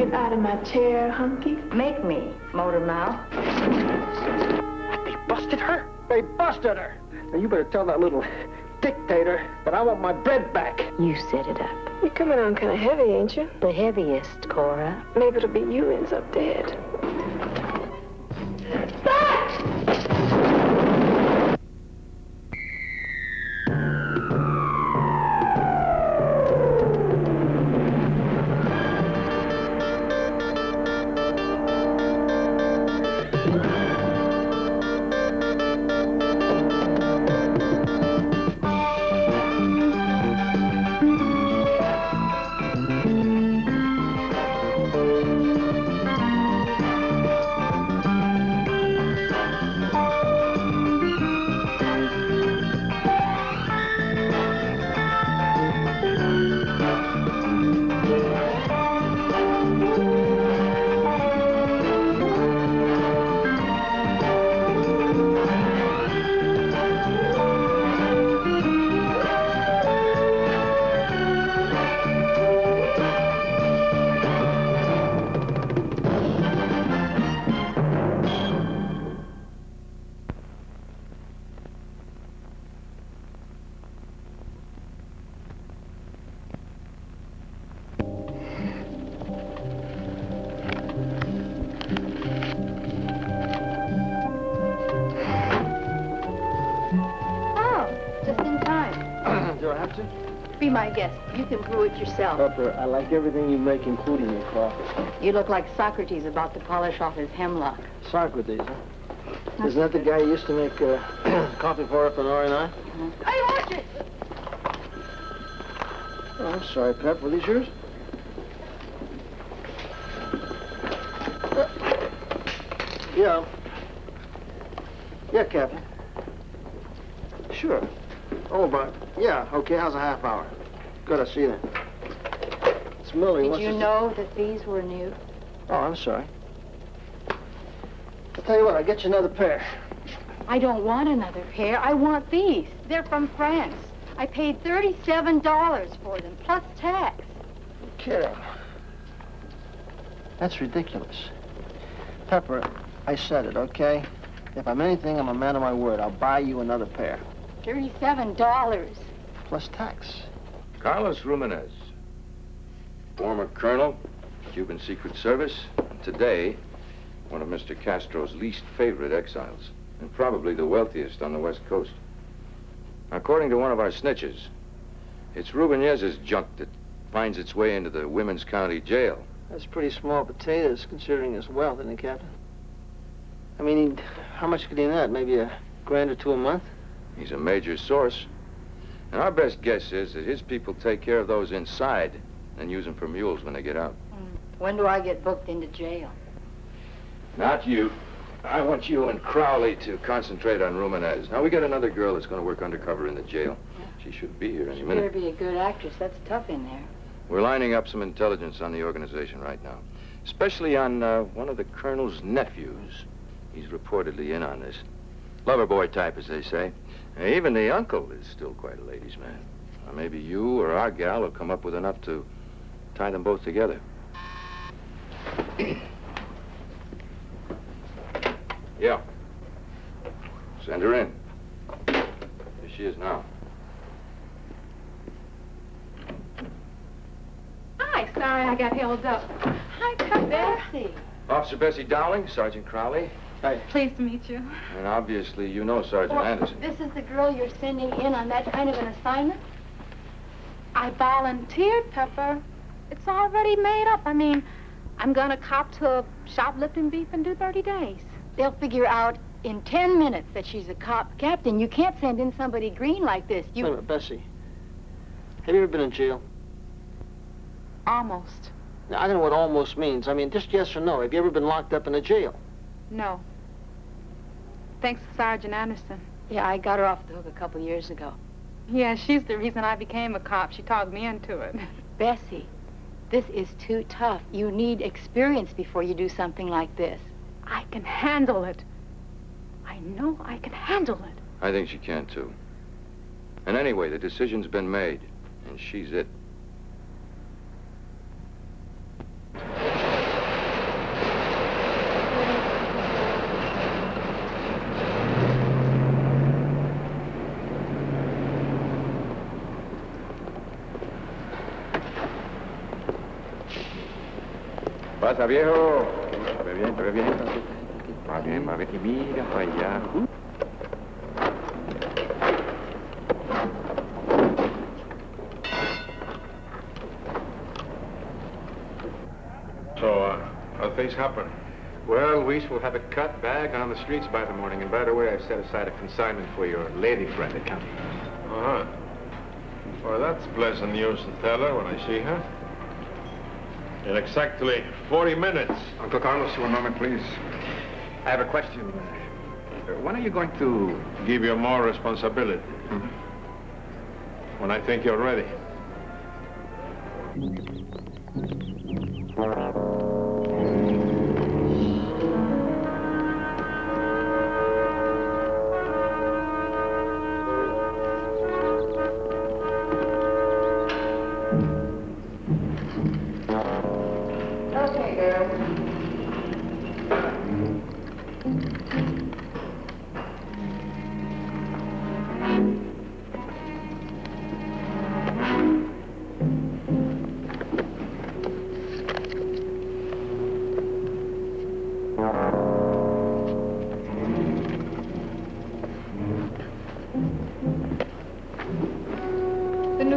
Get out of my chair, hunky. Make me, motor mouth. They busted her? They busted her. Now, you better tell that little dictator that I want my bread back. You set it up. You're coming on kind of heavy, ain't you? The heaviest, Cora. Maybe it'll be you ends up dead. Be my guest. You can brew it yourself. Pepper, I like everything you make, including your coffee. You look like Socrates about to polish off his hemlock. Socrates, huh? Isn't that the guy who used to make coffee for up in R&I? Hey, watch it! Oh, I'm sorry, Pep. Were these yours? Yeah. Yeah, Captain. Sure. Oh, but yeah, okay, how's a half hour? Good, I'll see you then. It's Millie. Did you know that these were new? Oh, I'm sorry. I'll tell you what, I'll get you another pair. I don't want another pair. I want these. They're from France. I paid $37 for them, plus tax. Carole. That's ridiculous. Pepper, I said it, okay? If I'm anything, I'm a man of my word. I'll buy you another pair. $37. Plus tax. Carlos Rubenez, former colonel, Cuban Secret Service, and today, one of Mr. Castro's least favorite exiles, and probably the wealthiest on the West Coast. According to one of our snitches, it's Rubenez's junk that finds its way into the Women's County Jail. That's pretty small potatoes, considering his wealth, isn't it, Captain? I mean, how much could he net? Maybe $1 grand or $2 a month? He's a major source. And our best guess is that his people take care of those inside and use them for mules when they get out. When do I get booked into jail? Not you. I want you and Crowley to concentrate on Rubenez. Now, we got another girl that's going to work undercover in the jail. Yeah. She should be here any minute. She better be a good actress. That's tough in there. We're lining up some intelligence on the organization right now, especially on one of the colonel's nephews. He's reportedly in on this. Lover boy type, as they say. And even the uncle is still quite a ladies' man. Or maybe you or our gal will come up with enough to tie them both together. Yeah. Send her in. Here she is now. Hi, sorry I got held up. Hi, Bessie. Officer Bessie Dowling, Sergeant Crowley. Hi. Pleased to meet you. And obviously you know Sergeant Anderson. This is the girl you're sending in on that kind of an assignment? I volunteered, Pepper. It's already made up. I mean, I'm gonna cop to shoplifting beef and do 30 days. They'll figure out in 10 minutes that she's a cop. Captain, you can't send in somebody green like this. Wait a minute, Bessie. Have you ever been in jail? Almost. Now, I don't know what almost means. I mean, just yes or no. Have you ever been locked up in a jail? No. Thanks to Sergeant Anderson. Yeah, I got her off the hook a couple years ago. Yeah, she's the reason I became a cop. She talked me into it. Bessie, this is too tough. You need experience before you do something like this. I can handle it. I know I can handle it. I think she can, too. And anyway, the decision's been made, and she's it. Pasa, viejo. Ve bien, ve bien. Va bien, va bien. Y mira para allá. So, how things happen? Well, Luis will have it cut back on the streets by the morning. And by the way, I've set aside a consignment for your lady friend at company. Uh-huh. Well, that's pleasant news to tell her when I see her. In exactly 40 minutes. Uncle Carlos, one moment, please. I have a question. When are you going to... Give you more responsibility. When I think you're ready.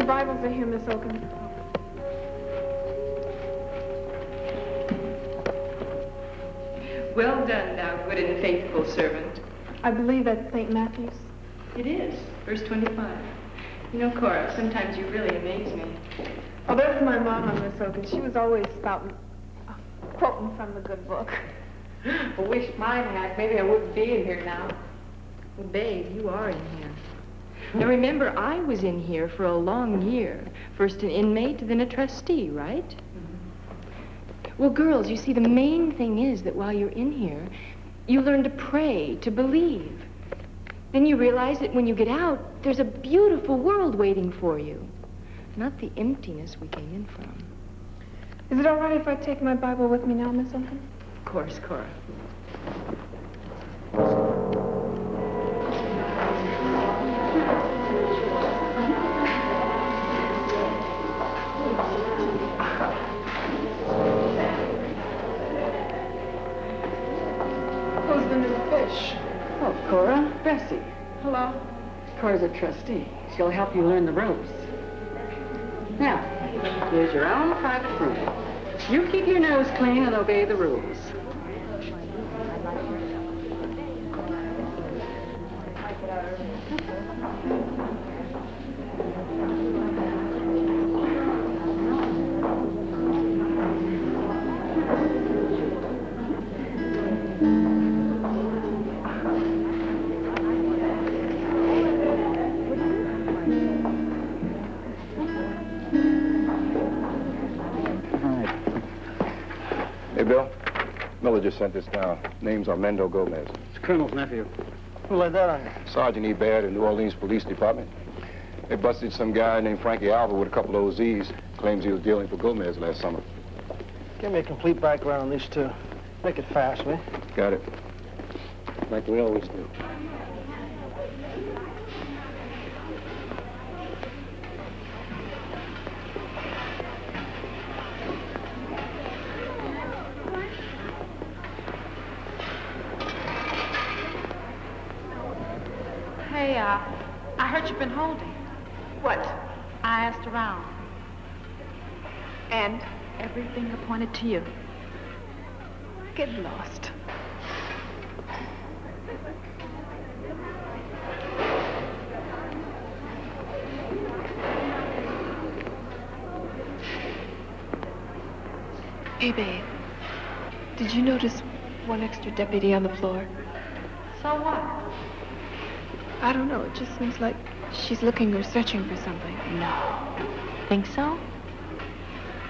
Bibles are here, Miss Oakham. Well done, thou good and faithful servant. I believe that's St. Mathews. It is, verse 25. You know, Cora, sometimes you really amaze me. Oh, that's my mama, Miss Oakham. She was always spouting, quoting from the good book. I wish mine had. Maybe I wouldn't be in here now. Well, babe, you are in here. Now, remember, I was in here for a long year. First an inmate, then a trustee, right? Mm-hmm. Well, girls, you see, the main thing is that while you're in here, you learn to pray, to believe. Then you realize that when you get out, there's a beautiful world waiting for you. Not the emptiness we came in from. Is it all right if I take my Bible with me now, Miss Oakham? Of course, Cora. Who's the new fish? Oh, Cora, Bessie. Hello. Cora's a trustee. She'll help you learn the ropes. Now, here's your own private room. You keep your nose clean and obey the rules. Just sent this down. Name's Armando Gomez. It's Colonel's nephew. Who laid that on you? Sergeant E. Baird, the New Orleans Police Department. They busted some guy named Frankie Alva with a couple of OZs. Claims he was dealing for Gomez last summer. Give me a complete background on these two. Make it fast, man. Got it. Like we always do. I heard you've been holding. What? I asked around. And? Everything pointed to you. Get lost. Hey, babe. Did you notice one extra deputy on the floor? So what? I don't know. It just seems like she's looking or searching for something. No. Think so?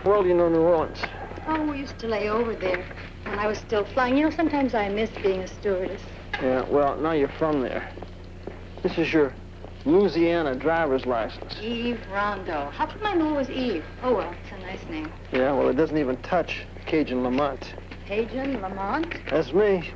Well, you know New Orleans. Oh, we used to lay over there when I was still flying. You know, sometimes I miss being a stewardess. Yeah, well, now you're from there. This is your Louisiana driver's license. Eve Rondo. How come I knew it was Eve? Oh, well, it's a nice name. Yeah, well, it doesn't even touch Cajun Lamont. Cajun Lamont? That's me.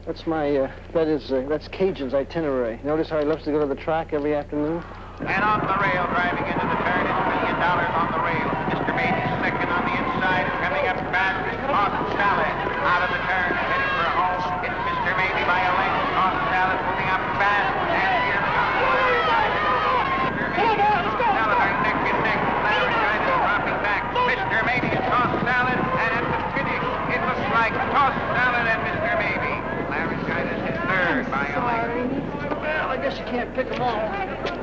That's my, that's Cajun's itinerary. Notice how he loves to go to the track every afternoon? And off the rail, driving into the turn, it's $1 million on the rail. Mr. Mathews second on the inside, coming up fast. Tossed Salad out of the turn, heading for home. It's Mr. Maybe by a length. Tossed Salad moving up fast. And here comes Salad are neck and neck. Larry Guide is dropping back. Mr. Maybe and Tossed Salad. And at the finish, it looks like Tossed Salad and Mr. Maybe. Larry Guide is his third by a length. Well, I guess you can't pick them all.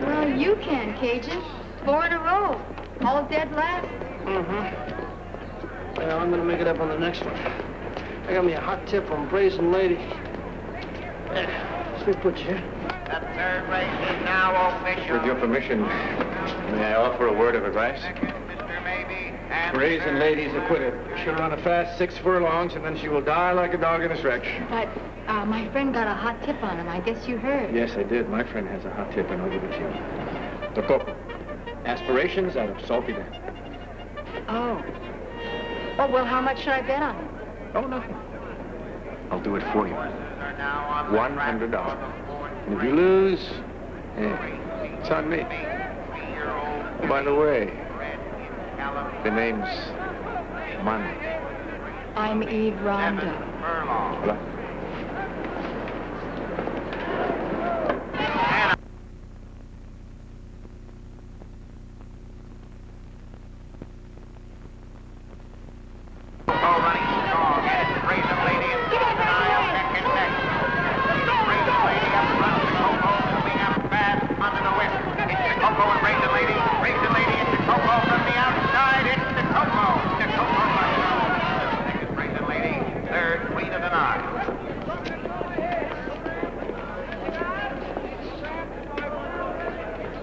Well, you can, Cajun. 4 in a row. All dead last. Mm-hmm. Well, I'm gonna make it up on the next one. I got me a hot tip from Brazen Lady. Let me put you here. The third race is now official. With your permission, may I offer a word of advice? Mr. Maybe and Brazen Lady's a quitter. She'll run a fast 6 furlongs, and then she will die like a dog in a stretch. But my friend got a hot tip on him. I guess you heard. Yes, I did. My friend has a hot tip, and I'll give it to you. The Coco. Aspirations out of Salty Dam. Oh. Oh, well, how much should I bet on him? Oh, nothing. I'll do it for you. $100. And if you lose, it's on me. By the way, the name's Money. I'm Eve Rondo. What?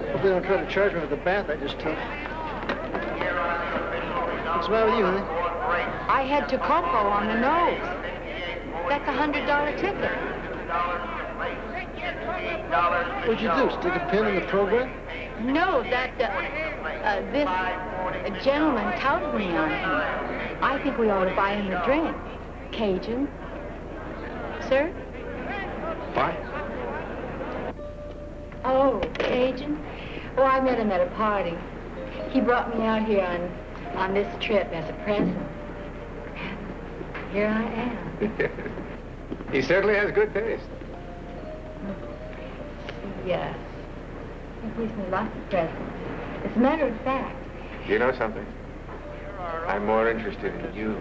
Hope they don't try to charge me with the bath I just took. What's the matter with you, honey? I had Tocopho on the nose. That's a $100 ticket. What'd you do, stick a pin in the program? No, this gentleman touted me on him. I think we ought to buy him a drink. Cajun. Sir? Why? Oh, Cajun? Oh, I met him at a party. He brought me out here on this trip as a present. Here I am. He certainly has good taste. Yeah. He gives me lots of presents. As a matter of fact. You know something? I'm more interested in you.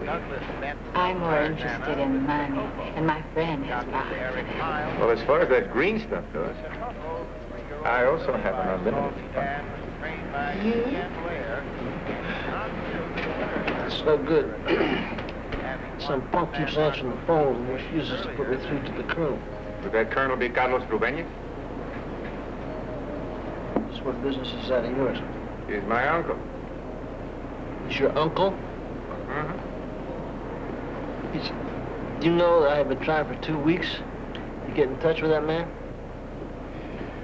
I'm more interested in money, and my friend has bought. Well, as far as that green stuff goes, I also have an unlimited supply. You? It's no good. Some punk keeps answering the phone and refuses to put me through to the colonel. Would that colonel be Carlos Rubenez? So what business is that of yours? He's my uncle. He's your uncle? Mm-hmm. Do you know that I have been trying for 2 weeks to get in touch with that man?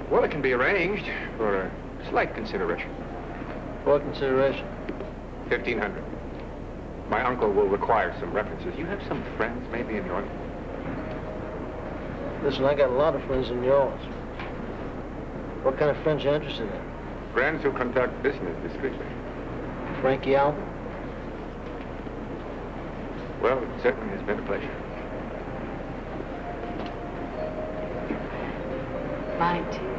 Well, it can be arranged for a slight consideration. What consideration? $1,500. My uncle will require some references. You have some friends, maybe, in New York? Listen, I got a lot of friends in New Orleans. What kind of friends you interested in? Friends who conduct business discreetly. Frankie Albert? Well, it certainly has been a pleasure. Mine too.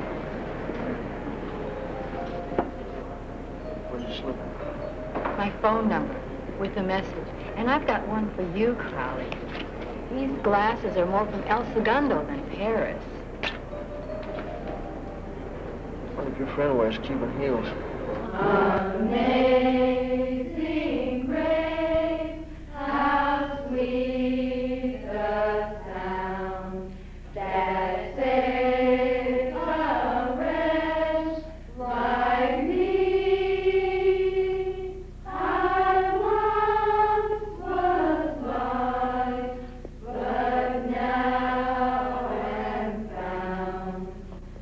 Where'd you slip it? My phone number with a message. And I've got one for you, Crowley. These glasses are more from El Segundo than Paris. What if your friend wears Cuban heels? Amazing grace, how sweet the sound that saved a wretch like me. I once was lost, but now am found.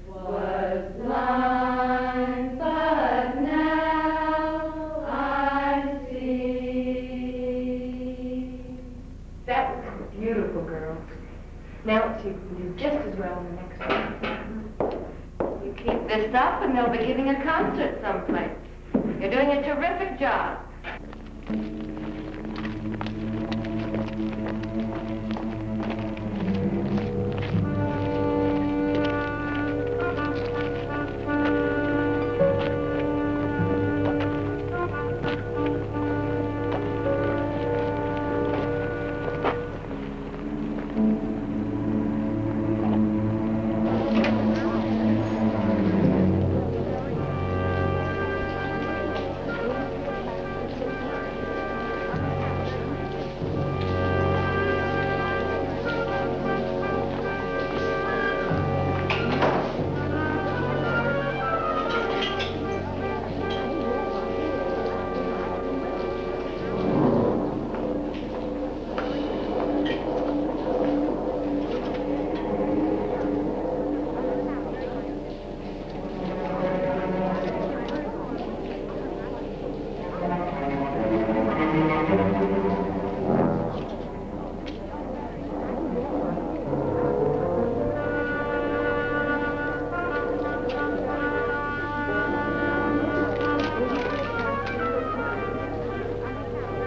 Was blind, but now I see. That was beautiful, girl. Now let's see if we can do just as well in the next one. You keep this up and they'll be giving a concert someplace. You're doing a terrific job.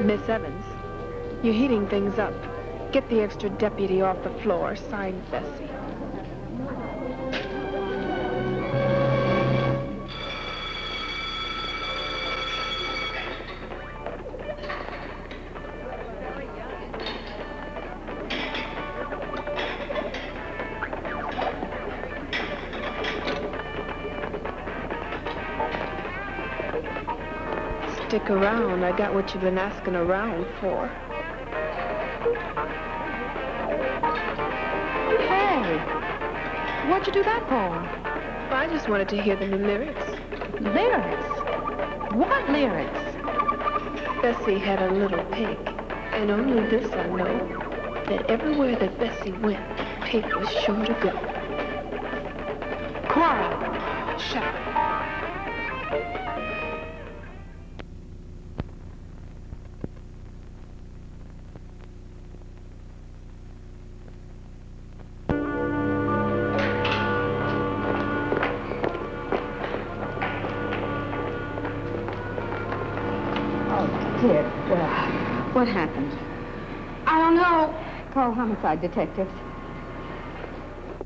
Miss Evans, you're heating things up. Get the extra deputy off the floor. Signed, Bessie. Stick around. I got what you've been asking around for. Hey, what'd you do that for? I just wanted to hear the new lyrics. Lyrics? What lyrics? Bessie had a little pig, and only this I know, that everywhere that Bessie went, the pig was sure to go. Cora! Shut up. Dear, what happened? I don't know. Call homicide detectives.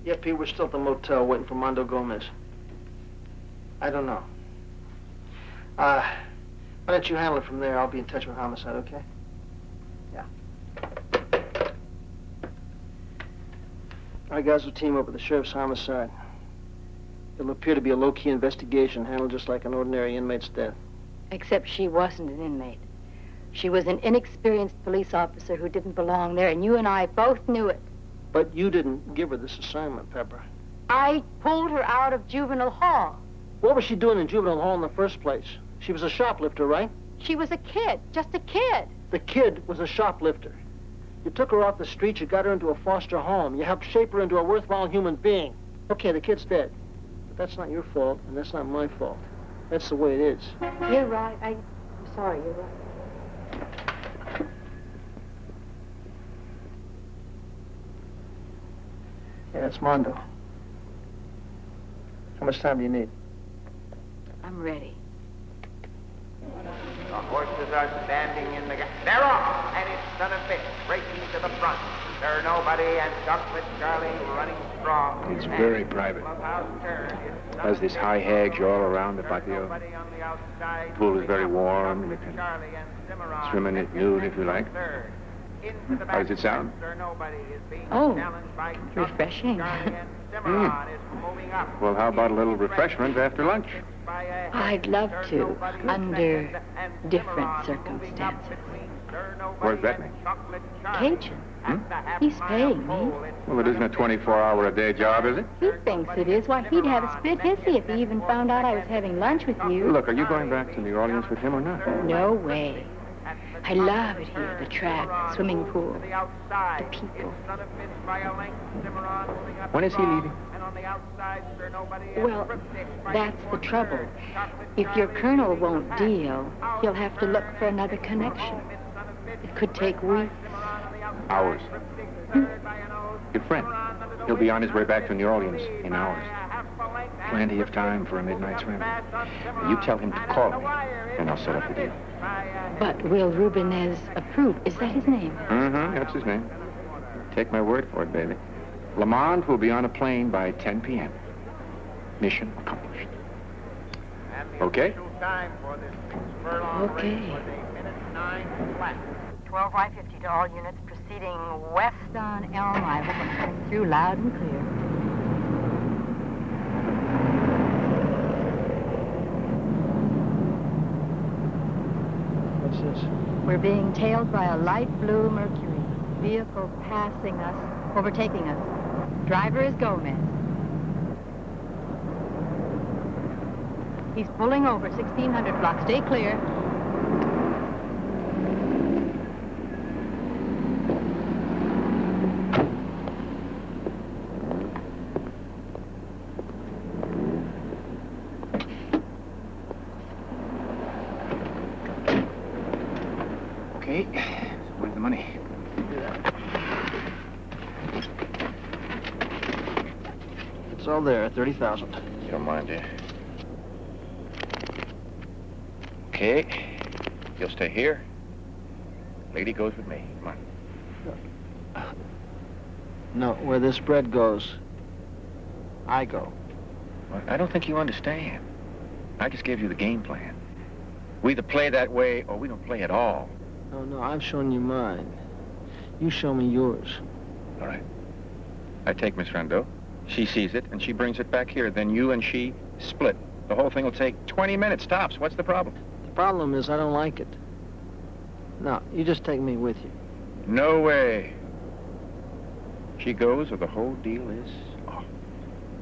Yeah, Pete, we're still at the motel waiting for Mondo Gomez. I don't know. Why don't you handle it from there? I'll be in touch with homicide, okay? Yeah. All right, guys, we'll team up with the sheriff's homicide. It'll appear to be a low-key investigation handled just like an ordinary inmate's death. Except she wasn't an inmate. She was an inexperienced police officer who didn't belong there, and you and I both knew it. But you didn't give her this assignment, Pepper. I pulled her out of juvenile hall. What was she doing in juvenile hall in the first place? She was a shoplifter, right? She was a kid, just a kid. The kid was a shoplifter. You took her off the street, you got her into a foster home. You helped shape her into a worthwhile human being. Okay, the kid's dead. But that's not your fault, and that's not my fault. That's the way it is. You're right. I'm sorry, you're right. Yeah, it's Mondo. How much time do you need? I'm ready. The horses are standing in the gap. They're off, and it's son of bitch racing to the front. There's nobody, and Chocolate Charlie running strong. It's very private. Has this high hedge all around the patio. The pool is very warm. You can swim in it nude if you like. How does it sound? Oh, refreshing. Well, how about a little refreshment after lunch? I'd love to, under different circumstances. What does that mean? Cajun. He's paying me. Well, it isn't a 24-hour-a-day job, is it? He thinks it is. Why, he'd have a split hissy if he even found out I was having lunch with you. Look, are you going back to New Orleans with him or not? No way. I love it here, the track, the swimming pool, the people. When is he leaving? Well, that's the trouble. If your colonel won't deal, he'll have to look for another connection. It could take weeks. Hours. Your friend. He'll be on his way back to New Orleans in hours. Plenty of time for a midnight swim. You tell him to call me, and I'll set up the deal. But will Rubenez approve? Is that his name? Mm-hmm, that's his name. Take my word for it, baby. Lamont will be on a plane by 10 p.m. Mission accomplished. Okay? Okay. 12 Y50 to all units proceeding west on Elm. I hope I'm coming through loud and clear. What's this? We're being tailed by a light blue Mercury. Vehicle passing us, overtaking us. Driver is Gomez. He's pulling over 1600 block. Stay clear. Okay, where's the money? It's all there, 30,000. You don't mind, do you? Okay. You'll stay here. Lady goes with me. Come on. No, where this bread goes, I go. Well, I don't think you understand. I just gave you the game plan. We either play that way or we don't play at all. No, I'm showing you mine. You show me yours. All right. I take Miss Fernando. She sees it, and she brings it back here. Then you and she split. The whole thing will take 20 minutes, tops. What's the problem? The problem is I don't like it. No, you just take me with you. No way. She goes or the whole deal is off.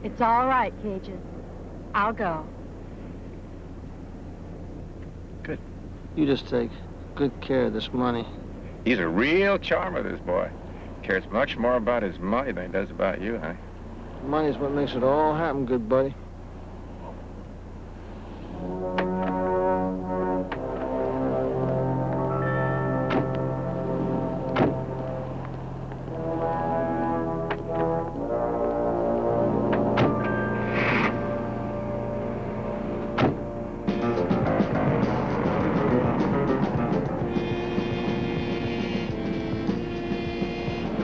It's all right, Cajun. I'll go. Good. You just take good care of this money. He's a real charmer, this boy. Cares much more about his money than he does about you, huh? Money's what makes it all happen, good buddy.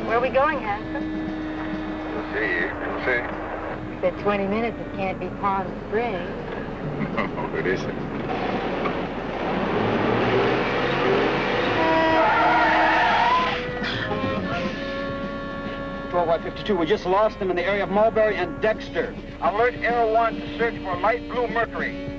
Where are we going, Hanson? See? You said 20 minutes. It can't be Palm Springs. No, it isn't. .52, we just lost them in the area of Mulberry and Dexter. Alert Air 1 to search for light blue mercury.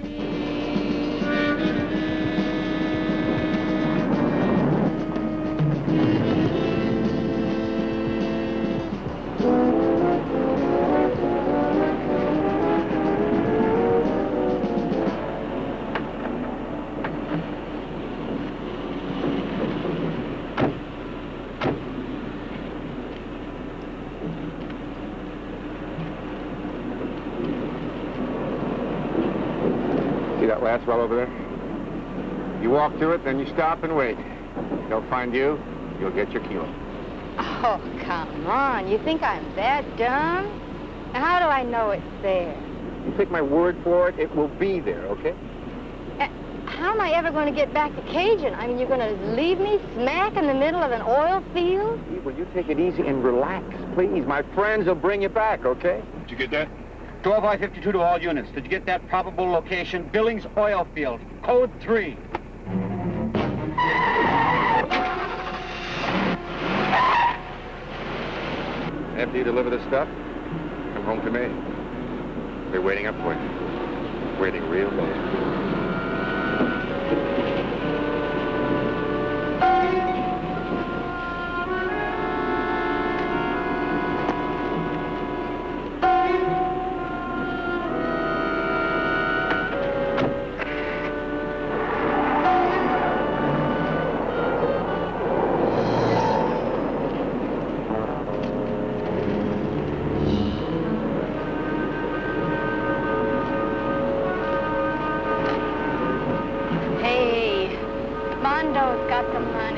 See that last well over there? You walk through it, then you stop and wait. They'll find you, you'll get your kilo. Oh, come on. You think I'm that dumb? Now, how do I know it's there? You take my word for it, it will be there, okay? How am I ever going to get back to Cajun? I mean, you're going to leave me smack in the middle of an oil field? Will you take it easy and relax, please? My friends will bring you back, okay? Did you get that? 12I-52 to all units. Did you get that probable location? Billings Oil Field. Code 3. After you deliver the stuff, come home to me. They're waiting up for you. Waiting real bad.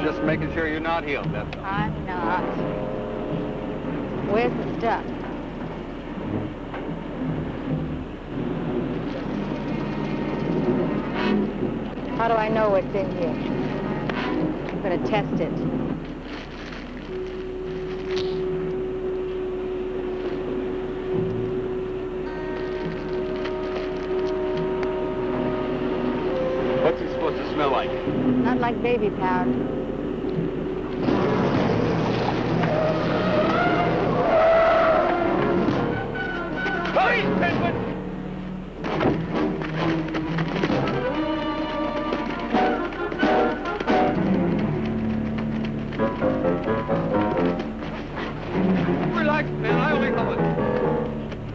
Just making sure you're not healed, that's all. I'm not. Where's the stuff? How do I know what's in here? I'm going to test it. What's it supposed to smell like? Not like baby powder. Police, Penguin! Relax, man. I only know it.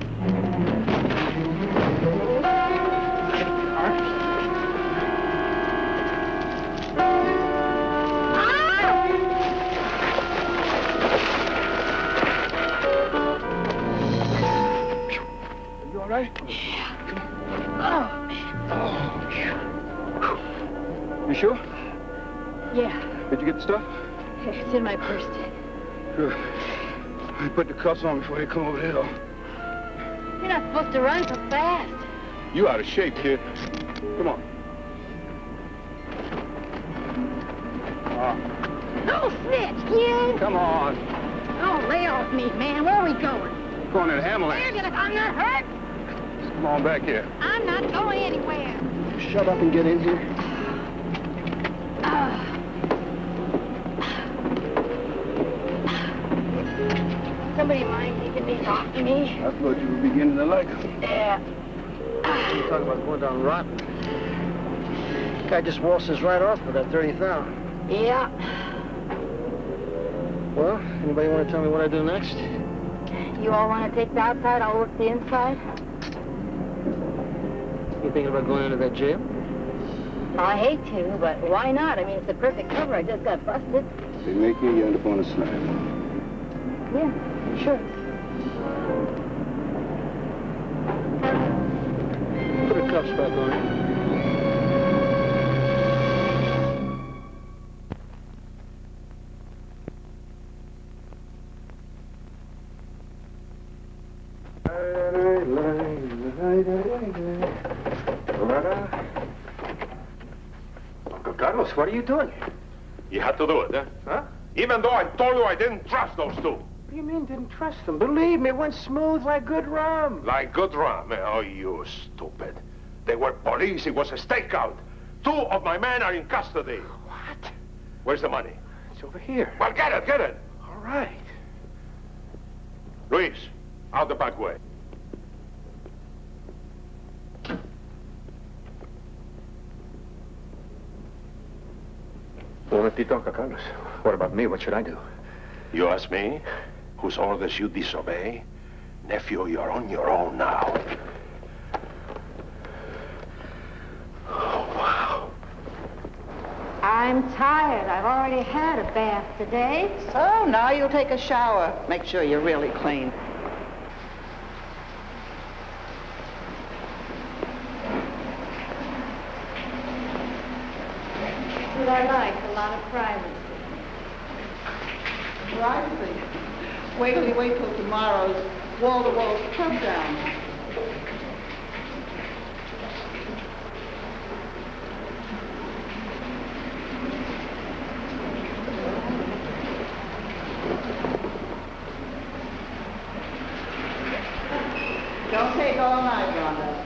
You sure? Yeah, Did you get the stuff? it's in my purse. Good. I put the cuffs on before you come over the hill. You're not supposed to run so fast. You out of shape, kid. Come on. Don't snitch, kid. Come on. Oh, lay off me, man. Where are we going? Going to the ambulance. I'm not hurt. Come on back here. I'm not going anywhere. Shut up and get in here. Somebody mind taking these off me? I thought you were beginning to like them. Yeah. You talking about going down rotten? Guy just waltzes right off with that 30,000. Yeah. Well, anybody want to tell me what I do next? You all want to take the outside, I'll work the inside? You thinking about going into that jail? I hate to, but why not? I mean, it's a perfect cover. I just got busted. They make you end up on a slab. Yeah, sure. Put her cuffs back on. Uncle Carlos, what are you doing? You had to do it, huh? Even though I told you I didn't trust those two. What do you mean didn't trust them? Believe me, it went smooth like good rum. Like good rum. Oh, you stupid. They were police. It was a stakeout. 2 of my men are in custody. What? Where's the money? It's over here. Well, get it, get it. All right. Luis, out the back way. Uncle Carlos, what about me? What should I do? You ask me, whose orders you disobey? Nephew, you're on your own now. Oh, wow. I'm tired. I've already had a bath today. So now you'll take a shower. Make sure you're really clean. What I like, a lot of privacy. Privacy. Wait till tomorrow's wall-to-wall scrub down. Don't take all night, Rhonda.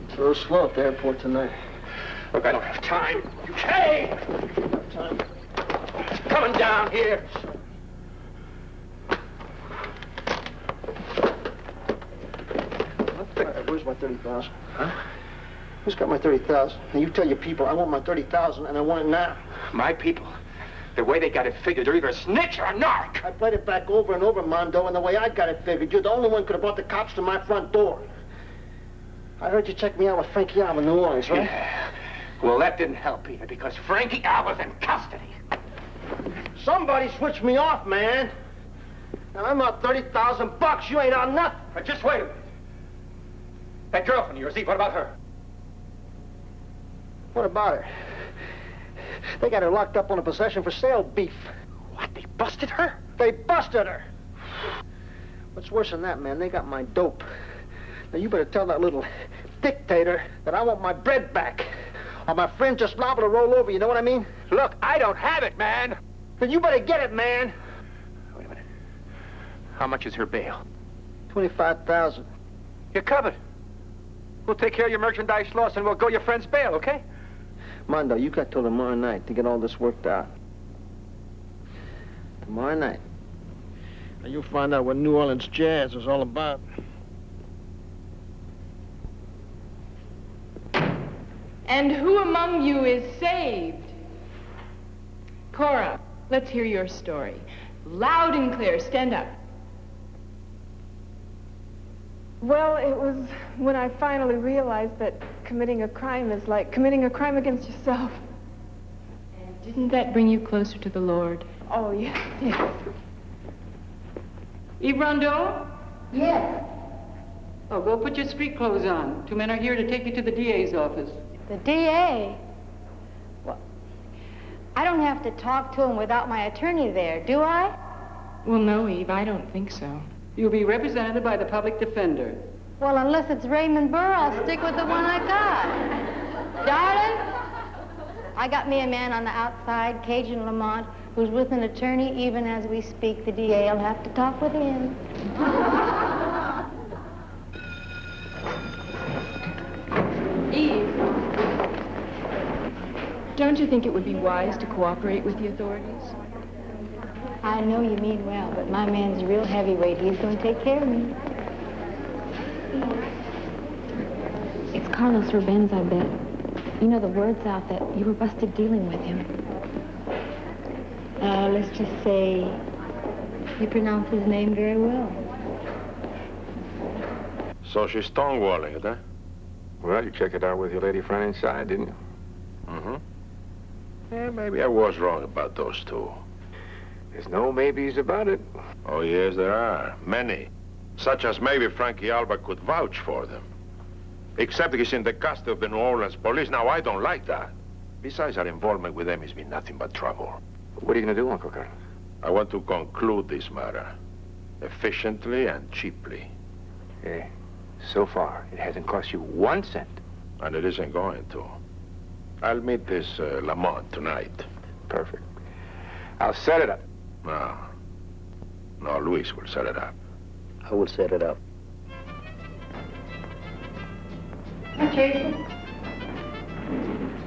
It's a little slow at the airport tonight. Look, I don't have time. Hey! Time. Coming down here. Where's my 30,000? Huh? Who's got my 30,000? Now you tell your people I want my 30,000 and I want it now. My people. The way they got it figured, they're either a snitch or a narc. I played it back over and over, Mondo, and the way I got it figured, you're the only one who could have brought the cops to my front door. I heard you check me out with Frankie Alva in New Orleans, right? Yeah. Well, that didn't help either, because Frankie Alva's in custody. Somebody switched me off, man. Now, I'm out $30,000. You ain't on nothing. But just wait a minute. That girlfriend of yours, what about her? What about her? They got her locked up on a possession for sale beef. What, they busted her? They busted her. What's worse than that, man, they got my dope. Now, you better tell that little dictator that I want my bread back. Or my friend just liable to roll over, you know what I mean? Look, I don't have it, man. Then you better get it, man. Wait a minute. How much is her bail? 25,000. You're covered. We'll take care of your merchandise loss and we'll go your friend's bail, okay? Mondo, you got till tomorrow night to get all this worked out. Tomorrow night. Now you'll find out what New Orleans jazz is all about. And who among you is saved? Cora, let's hear your story. Loud and clear. Stand up. Well, it was when I finally realized that committing a crime is like committing a crime against yourself. And didn't that bring you closer to the Lord? Oh, yes, yes. Yves Rondeau? Yes. Oh, go put your street clothes on. 2 men are here to take you to the DA's office. The DA? Well, I don't have to talk to him without my attorney there, do I? Well, no, Eve, I don't think so. You'll be represented by the public defender. Well, unless it's Raymond Burr, I'll stick with the one I got. Darling, I got me a man on the outside, Cajun Lamont, who's with an attorney even as we speak. The DA will have to talk with him. Eve, don't you think it would be wise to cooperate with the authorities? I know you mean well, but my man's a real heavyweight. He's going to take care of me. It's Carlos Rubenez, I bet. You know, the word's out that you were busted dealing with him. Let's just say you pronounce his name very well. So she's stonewalling it, huh? Well, you checked it out with your lady friend inside, didn't you? Mm-hmm. Yeah, maybe I was wrong about those two. There's no maybes about it. Oh, yes, there are. Many. Such as maybe Frankie Alba could vouch for them. Except he's in the custody of the New Orleans police. Now, I don't like that. Besides, our involvement with them has been nothing but trouble. What are you going to do, Uncle Carlos? I want to conclude this matter efficiently and cheaply. Yeah. So far, it hasn't cost you 1 cent. And it isn't going to. I'll meet this Lamont tonight. Perfect. I'll set it up. No, Luis will set it up. I will set it up. Hi, Teresa.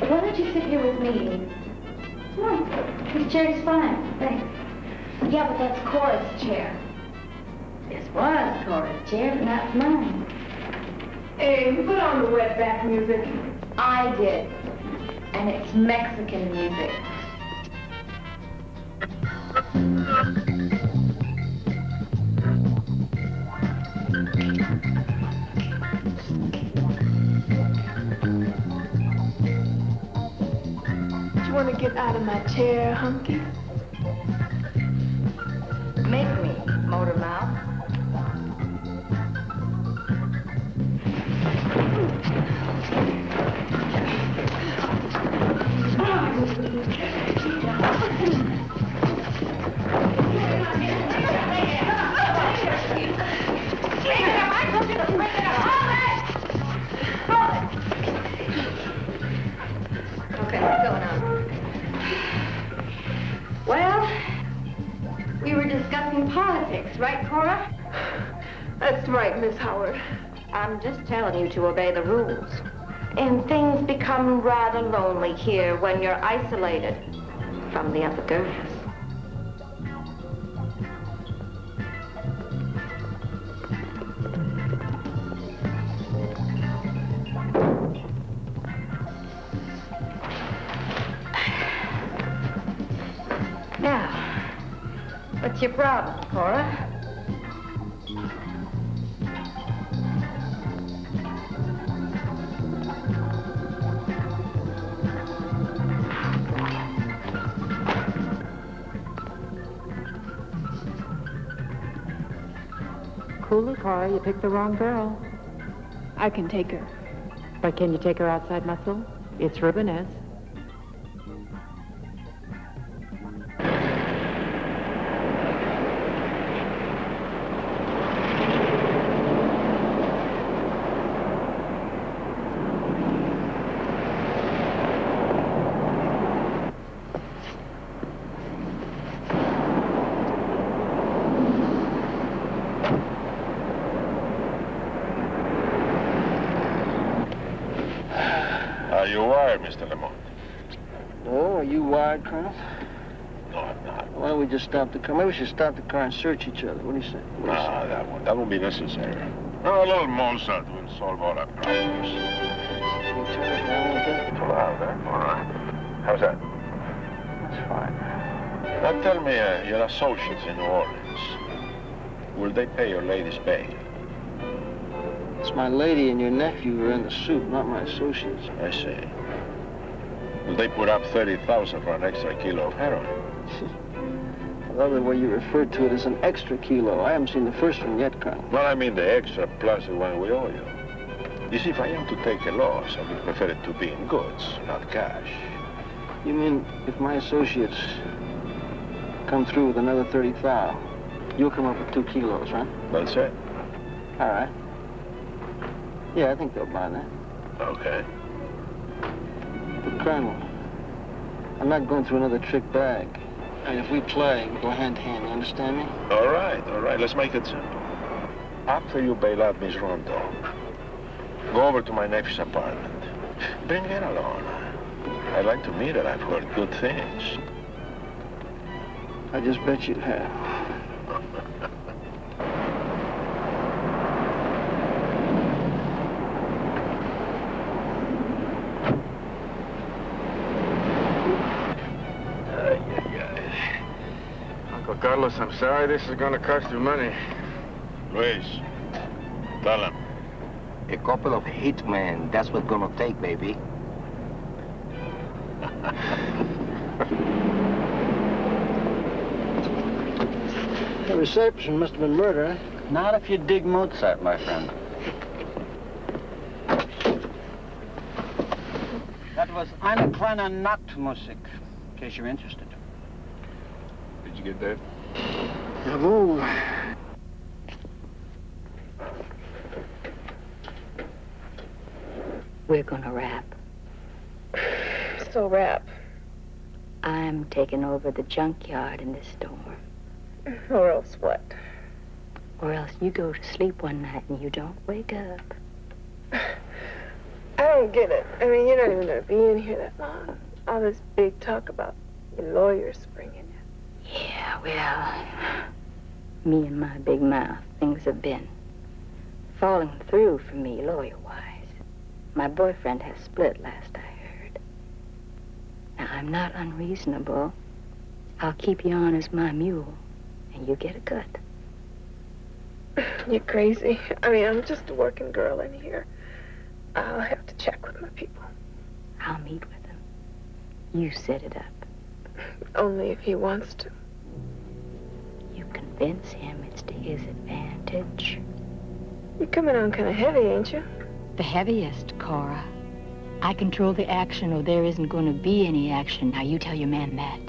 Why don't you sit here with me? Come on. This chair is fine. Thanks. Yeah, but that's Cora's chair. This was Cora's chair, but not mine. Hey, put on the wetback music. I did. And it's Mexican music. You want to get out of my chair, hunky? Make me, motor mouth. Okay, what's going on? Well, we were discussing politics, right, Cora? That's right, Miss Howard. I'm just telling you to obey the rules. And things become rather lonely here when you're isolated from the other girls. Now, what's your problem, Cora? Cool, Cora, you picked the wrong girl. I can take her. But can you take her outside muscle? It's Rubenez. Are you wired, Mr. Lamont? Oh, are you wired, Colonel? No, I'm not. Why don't we just stop the car? Maybe we should stop the car and search each other. What do you say? That won't be necessary. A little Mozart will solve all our problems. Can you turn it down a little bit? Too loud, eh? All right. How's that? That's fine. Now tell me, your associates in New Orleans, will they pay your lady's bail? It's my lady and your nephew who are in the suit, not my associates. I see. Will they put up $30,000 for an extra kilo of heroin? I love the way you refer to it as an extra kilo. I haven't seen the first one yet, Colonel. Well, I mean the extra plus the one we owe you. You see, if I am to take a loss, I would prefer it to be in goods, not cash. You mean if my associates come through with another 30,000, you'll come up with 2 kilos, right? That's it. All right. Yeah, I think they'll buy that. Okay. But, Colonel, I'm not going through another trick bag. And if we play, we go hand to hand, you understand me? All right. Let's make it simple. After you bail out Miss Rondo, go over to my nephew's apartment. Bring her along. I'd like to meet her. I've heard good things. I just bet you have. Uncle Carlos, I'm sorry this is going to cost you money. Luis, tell him. A couple of hitmen, that's what's gonna take, baby. The reception must have been murder, eh? Not if you dig Mozart, my friend. That was Eine kleine Nachtmusik, in case you're interested. Did you get that? Jawohl. We're gonna rap. So rap. I'm taking over the junkyard in this storm. Or else what? Or else you go to sleep one night and you don't wake up. I don't get it. I mean, you're not even gonna be in here that long. All this big talk about your lawyers bringing you. Yeah, well, me and my big mouth, things have been falling through for me lawyer-wise. My boyfriend has split, last I heard. Now, I'm not unreasonable. I'll keep you on as my mule, and you get a cut. You're crazy. I mean, I'm just a working girl in here. I'll have to check with my people. I'll meet with him. You set it up. Only if he wants to. You convince him it's to his advantage. You're coming on kind of heavy, ain't you? The heaviest, Cora. I control the action, or there isn't going to be any action. Now, you tell your man that.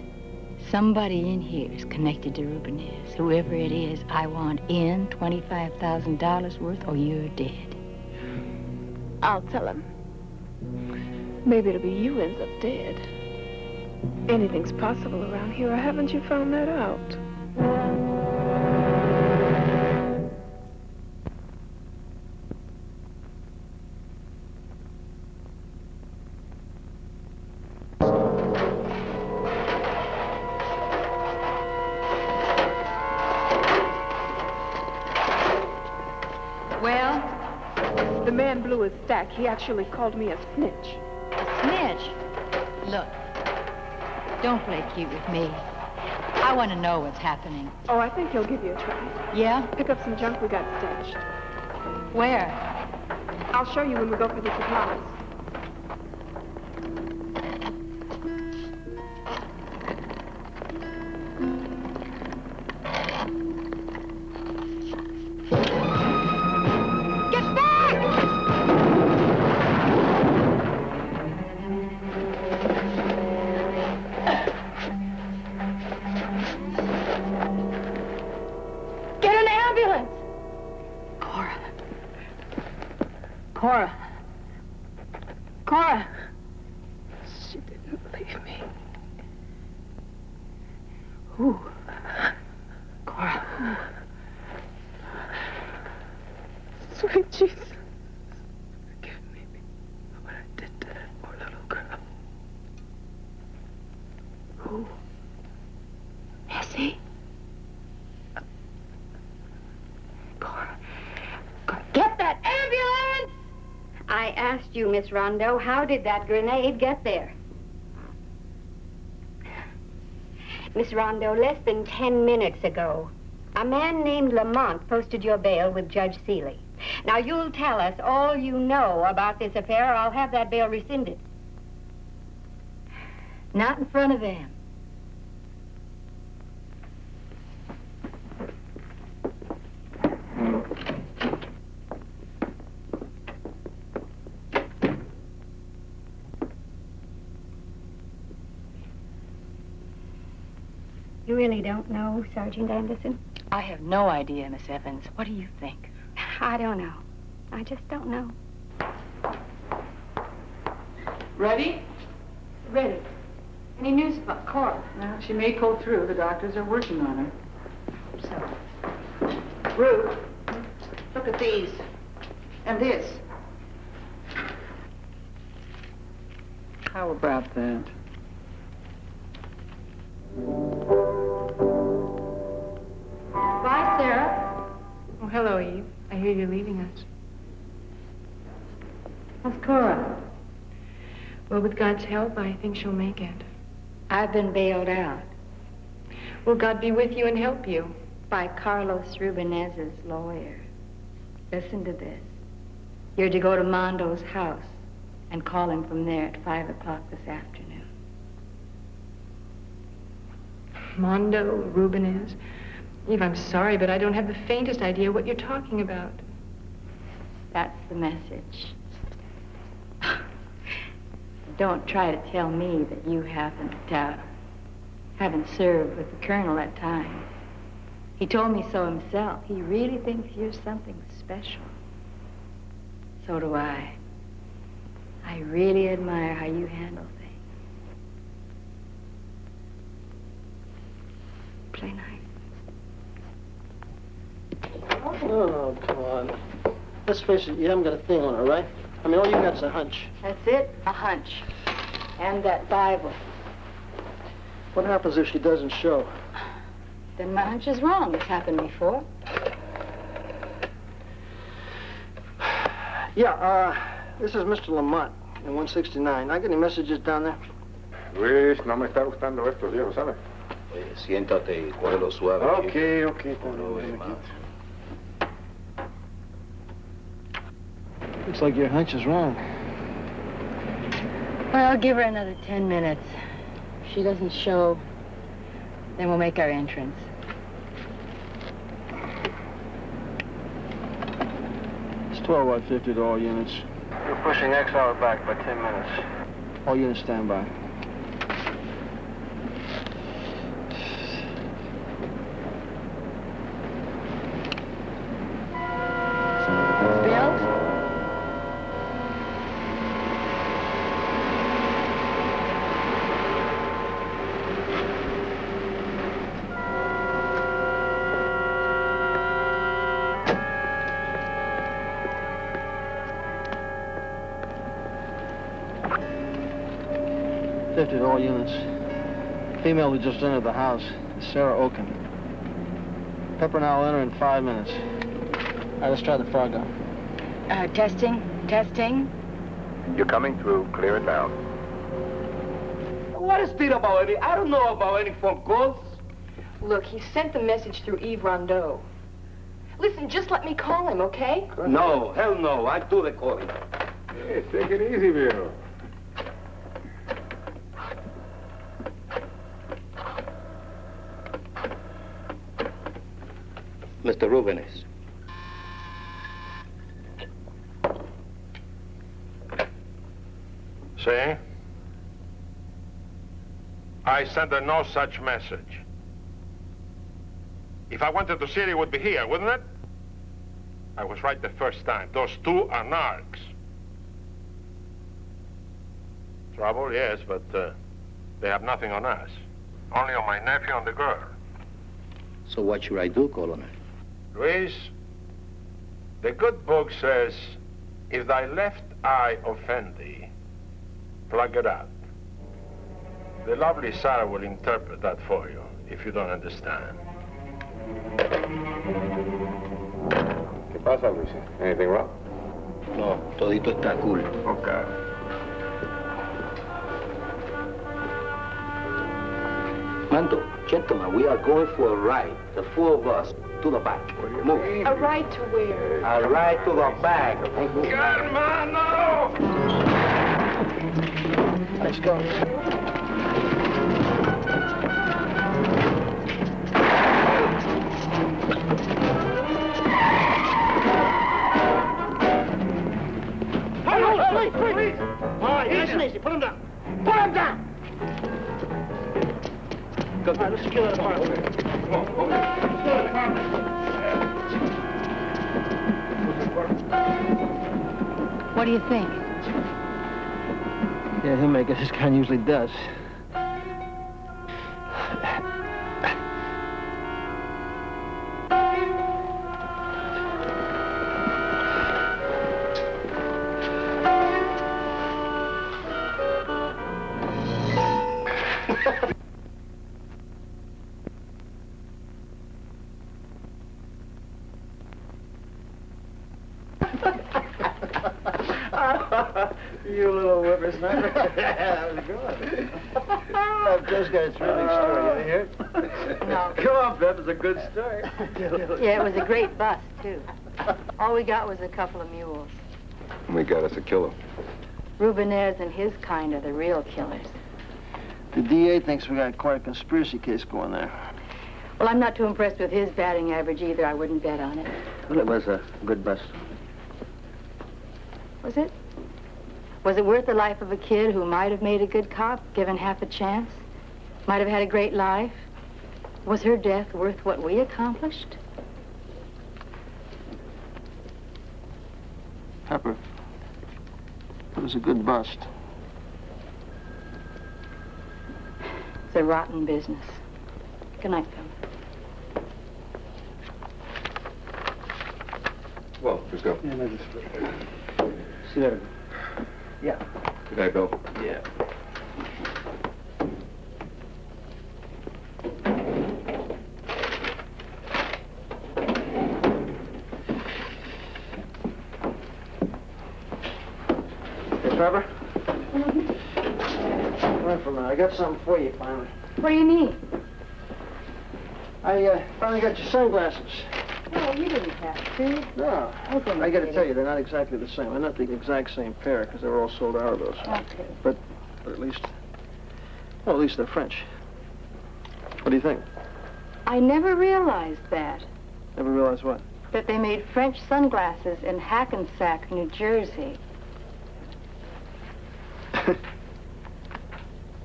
Somebody in here is connected to Rubenez. Whoever it is, I want in $25,000 worth, or you're dead. I'll tell him. Maybe it'll be you ends up dead. Anything's possible around here, or haven't you found that out? Well? The man blew his stack. He actually called me a snitch. A snitch? Look, don't play cute with me. I want to know what's happening. Oh, I think he'll give you a try. Yeah? Pick up some junk we got stashed. Where? I'll show you when we go for the supplies. Cora! She didn't believe me. Who? Cora, who? Sweet Jesus. Forgive me for what I did to that poor little girl. Who? Bessie? Cora. Get that ambulance! I asked you, Miss Rondo, how did that grenade get there? Miss Rondo, less than 10 minutes ago, a man named Lamont posted your bail with Judge Seeley. Now, you'll tell us all you know about this affair, or I'll have that bail rescinded. Not in front of them. You really don't know, Sergeant Anderson? I have no idea, Miss Evans. What do you think? I don't know. I just don't know. Ready? Ready. Any news about Cora? Well, she may pull through. The doctors are working on her. So, Ruth, look at these. And this. How about that? bye, Sara. Oh, hello, Eve. I hear you're leaving us. How's Cora? Well, with God's help, I think she'll make it. I've been bailed out Will God be with you and help you? by Carlos Rubenez's lawyer. Listen to this. You're to go to Mondo's house and call him from there at 5 o'clock this afternoon. Mondo, Rubenez. Eve, I'm sorry, but I don't have the faintest idea what you're talking about. That's the message. Don't try to tell me that you haven't served with the colonel that time. He told me so himself. He really thinks you're something special. So do I. I really admire how you handle things. Play nice. Oh, come on. Let's face it, you haven't got a thing on her, right? I mean, all you got's a hunch. That's it, a hunch. And that Bible. What happens if she doesn't show? Then my hunch is wrong. It's happened before. Yeah, this is Mr. Lamont in 169. I got any messages down there? Luis, no me está gustando esto, viejo, ¿sabes? Siéntate y cógelo suave. Okay. Looks like your hunch is wrong. Well, I'll give her another 10 minutes. If she doesn't show, then we'll make our entrance. It's 12:50 to all units. We're pushing X hour back by 10 minutes. All units stand by. To all units. Female who just entered the house is Sara Oaken. Pepper and I'll enter in 5 minutes. All right, let's try the Fargo. Testing. You're coming through. Clear it down. What is it about any? I don't know about any phone calls. Look, he sent the message through Eve Rondeau. Listen, just let me call him, okay? No, hell no. I do the calling. Hey, take it easy, viejo. Mr. Rubenez. See? I sent her no such message. If I wanted to see her, it would be here, wouldn't it? I was right the first time. Those two are narcs. Trouble, yes, but they have nothing on us. Only on my nephew and the girl. So what should I do, Colonel? Luis, the good book says, if thy left eye offend thee, plug it out. The lovely Sara will interpret that for you, if you don't understand. ¿Qué pasa, Luis? Anything wrong? No, todito está cool. Okay. Mando, gentlemen, we are going for a ride. The four of us. To the back. Move. A ride to where? A ride to the back. Hermano! Let's go. Please! All right, nice and easy. Put him down. Put him down! All right, let's secure that apartment. What do you think? Yeah, he'll make it. This kind usually does. You little whippersnapper. That was good. Joe's got a terrific story. You hear it? No. Come on, Pep. It's a good story. Yeah, it was a great bust, too. All we got was a couple of mules. We got us a killer. Rubenez and his kind are the real killers. The DA thinks we got quite a conspiracy case going there. Well, I'm not too impressed with his batting average either. I wouldn't bet on it. Well, it was a good bust. Was it? Was it worth the life of a kid who might have made a good cop, given half a chance? Might have had a great life? Was her death worth what we accomplished? Pepper, it was a good bust. It's a rotten business. Good night, Phil. Well, let's go. Yeah, no, just... See you later. Yeah. Good night, Bill. Yeah. Hey, Pepper? Come on for a minute. I got something for you, finally. What do you mean? I finally got your sunglasses. Oh, you didn't have to. No. I got to tell you, they're not exactly the same. They're not the exact same pair, because they were all sold out of those. Okay. But at least they're French. What do you think? I never realized that. Never realized what? That they made French sunglasses in Hackensack, New Jersey.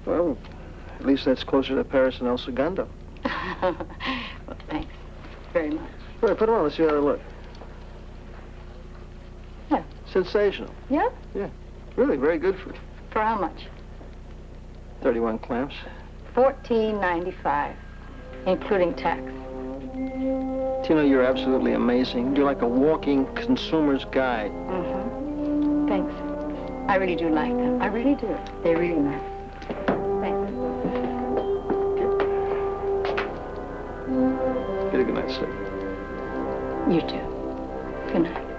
Well, at least that's closer to Paris than El Segundo. Well, thanks very much. Well, put them on. Let's see how they look. Yeah. Sensational. Yeah? Yeah. Really, very good for For how much? 31 clamps. $14.95, including tax. Tina, you're absolutely amazing. You're like a walking consumer's guide. Mm-hmm. Thanks. I really do like them. I really do. They're really nice. Thanks. Get a good night's sleep. You too. Good night.